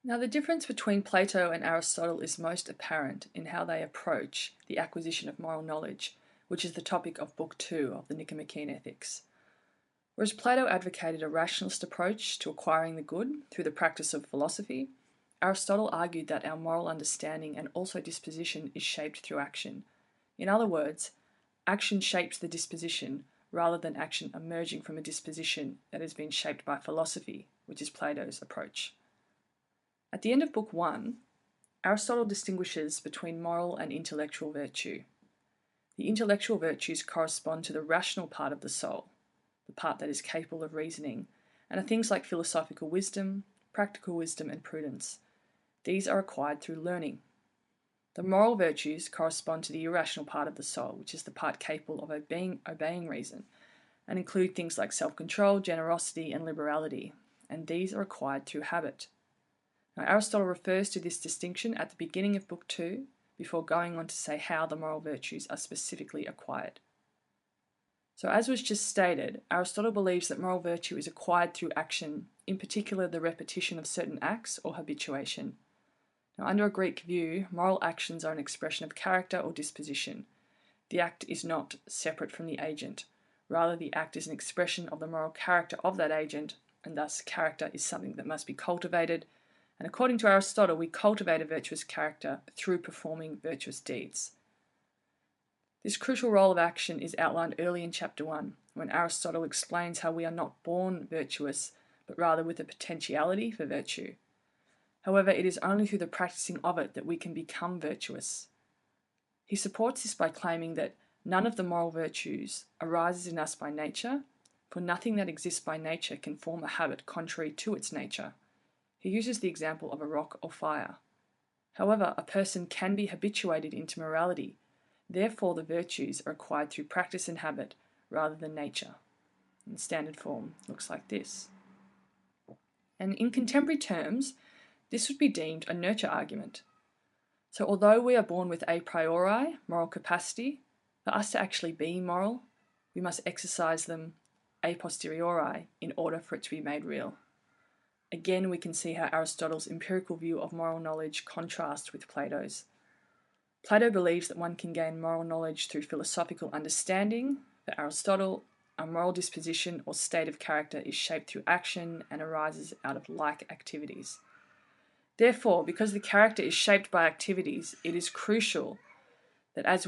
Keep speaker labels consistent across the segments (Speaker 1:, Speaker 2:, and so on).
Speaker 1: Now, the difference between Plato and Aristotle is most apparent in how they approach the acquisition of moral knowledge, which is the topic of Book 2 of the Nichomachean Ethics. Whereas Plato advocated a rationalist approach to acquiring the good through the practice of philosophy, Aristotle argued that our moral understanding and also disposition is shaped through action. In other words, action shapes the disposition rather than action emerging from a disposition that has been shaped by philosophy, which is Plato's approach. At the end of Book 1, Aristotle distinguishes between moral and intellectual virtue. The intellectual virtues correspond to the rational part of the soul, the part that is capable of reasoning, and are things like philosophical wisdom, practical wisdom, and prudence. These are acquired through learning. The moral virtues correspond to the irrational part of the soul, which is the part capable of obeying reason, and include things like self-control, generosity, and liberality, and these are acquired through habit. Now, Aristotle refers to this distinction at the beginning of Book 2, before going on to say how the moral virtues are specifically acquired. So, as was just stated, Aristotle believes that moral virtue is acquired through action, in particular the repetition of certain acts or habituation. Now, under a Greek view, moral actions are an expression of character or disposition. The act is not separate from the agent. Rather, the act is an expression of the moral character of that agent, and thus character is something that must be cultivated. And according to Aristotle, we cultivate a virtuous character through performing virtuous deeds. This crucial role of action is outlined early in chapter 1, when Aristotle explains how we are not born virtuous, but rather with a potentiality for virtue. However, it is only through the practicing of it that we can become virtuous. He supports this by claiming that none of the moral virtues arises in us by nature, for nothing that exists by nature can form a habit contrary to its nature. He uses the example of a rock or fire. However, a person can be habituated into morality. Therefore, the virtues are acquired through practice and habit rather than nature. And standard form looks like this. And in contemporary terms, this would be deemed a nurture argument. So although we are born with a priori moral capacity, for us to actually be moral, we must exercise them a posteriori in order for it to be made real. Again, we can see how Aristotle's empirical view of moral knowledge contrasts with Plato's. Plato believes that one can gain moral knowledge through philosophical understanding. For Aristotle, a moral disposition or state of character is shaped through action and arises out of like activities. Therefore, because the character is shaped by activities, it is crucial that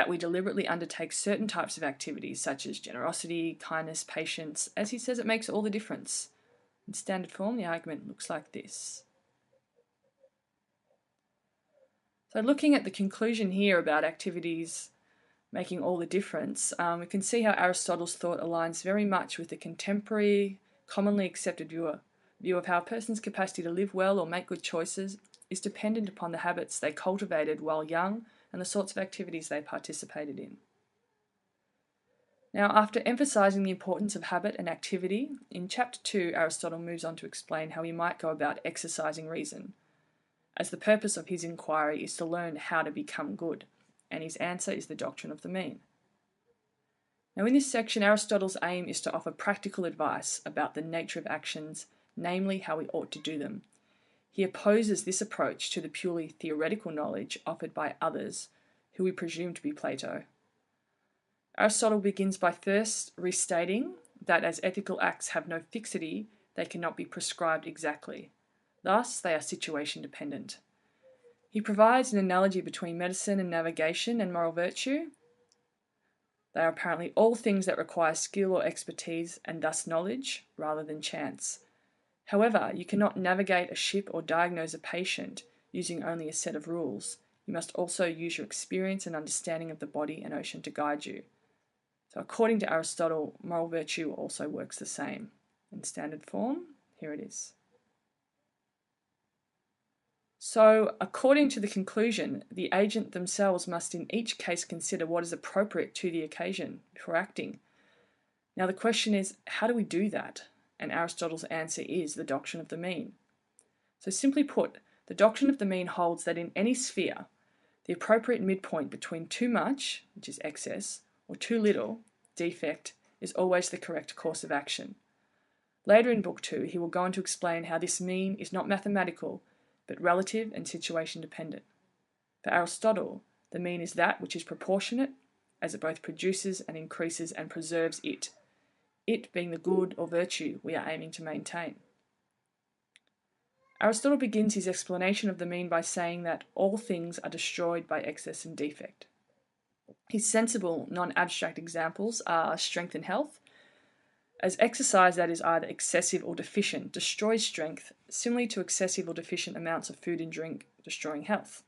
Speaker 1: we deliberately undertake certain types of activities such as generosity, kindness, patience. As he says, it makes all the difference. In standard form, the argument looks like this. So looking at the conclusion here about activities making all the difference, we can see how Aristotle's thought aligns very much with the contemporary, commonly accepted view of how a person's capacity to live well or make good choices is dependent upon the habits they cultivated while young and the sorts of activities they participated in. Now, after emphasising the importance of habit and activity, in chapter 2, Aristotle moves on to explain how we might go about exercising reason, as the purpose of his inquiry is to learn how to become good, and his answer is the doctrine of the mean. Now, in this section, Aristotle's aim is to offer practical advice about the nature of actions, namely how we ought to do them. He opposes this approach to the purely theoretical knowledge offered by others, who we presume to be Plato. Aristotle begins by first restating that as ethical acts have no fixity, they cannot be prescribed exactly. Thus, they are situation dependent. He provides an analogy between medicine and navigation and moral virtue. They are apparently all things that require skill or expertise and thus knowledge rather than chance. However, you cannot navigate a ship or diagnose a patient using only a set of rules. You must also use your experience and understanding of the body and ocean to guide you. So according to Aristotle, moral virtue also works the same. In standard form, here it is. So, according to the conclusion, the agent themselves must in each case consider what is appropriate to the occasion before acting. Now the question is, how do we do that? And Aristotle's answer is the doctrine of the mean. So simply put, the doctrine of the mean holds that in any sphere, the appropriate midpoint between too much, which is excess, or too little, defect, is always the correct course of action. Later in Book 2, he will go on to explain how this mean is not mathematical, but relative and situation dependent. For Aristotle, the mean is that which is proportionate, as it both produces and increases and preserves it being the good or virtue we are aiming to maintain. Aristotle begins his explanation of the mean by saying that all things are destroyed by excess and defect. His sensible, non-abstract examples are strength and health, as exercise that is either excessive or deficient destroys strength, similarly to excessive or deficient amounts of food and drink destroying health.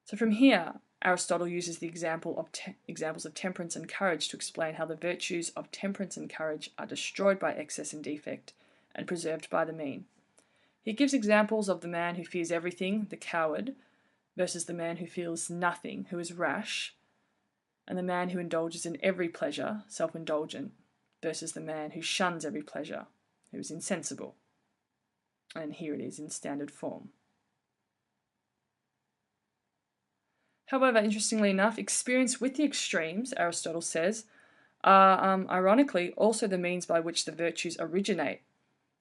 Speaker 1: So from here, Aristotle uses the examples of temperance and courage to explain how the virtues of temperance and courage are destroyed by excess and defect and preserved by the mean. He gives examples of the man who fears everything, the coward, versus the man who feels nothing, who is rash, and the man who indulges in every pleasure, self-indulgent, versus the man who shuns every pleasure, who is insensible. And here it is in standard form. However, interestingly enough, experience with the extremes, Aristotle says, are ironically also the means by which the virtues originate,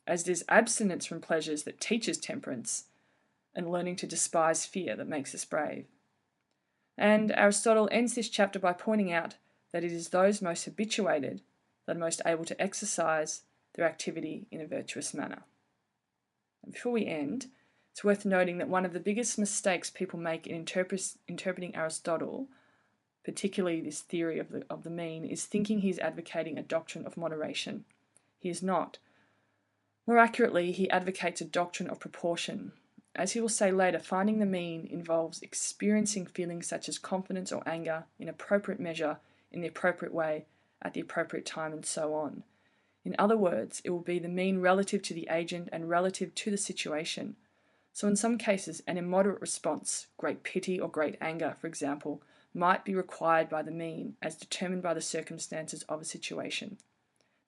Speaker 1: as it is abstinence from pleasures that teaches temperance, and learning to despise fear that makes us brave. And Aristotle ends this chapter by pointing out that it is those most habituated that are most able to exercise their activity in a virtuous manner. And before we end, it's worth noting that one of the biggest mistakes people make in interpreting Aristotle, particularly this theory of the mean, is thinking he's advocating a doctrine of moderation. He is not. More accurately, he advocates a doctrine of proportion. As he will say later, finding the mean involves experiencing feelings such as confidence or anger in appropriate measure, in the appropriate way, at the appropriate time, and so on. In other words, it will be the mean relative to the agent and relative to the situation. So in some cases, an immoderate response, great pity or great anger, for example, might be required by the mean as determined by the circumstances of a situation.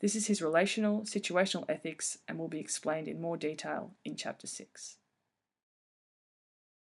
Speaker 1: This is his relational, situational ethics and will be explained in more detail in Chapter 6.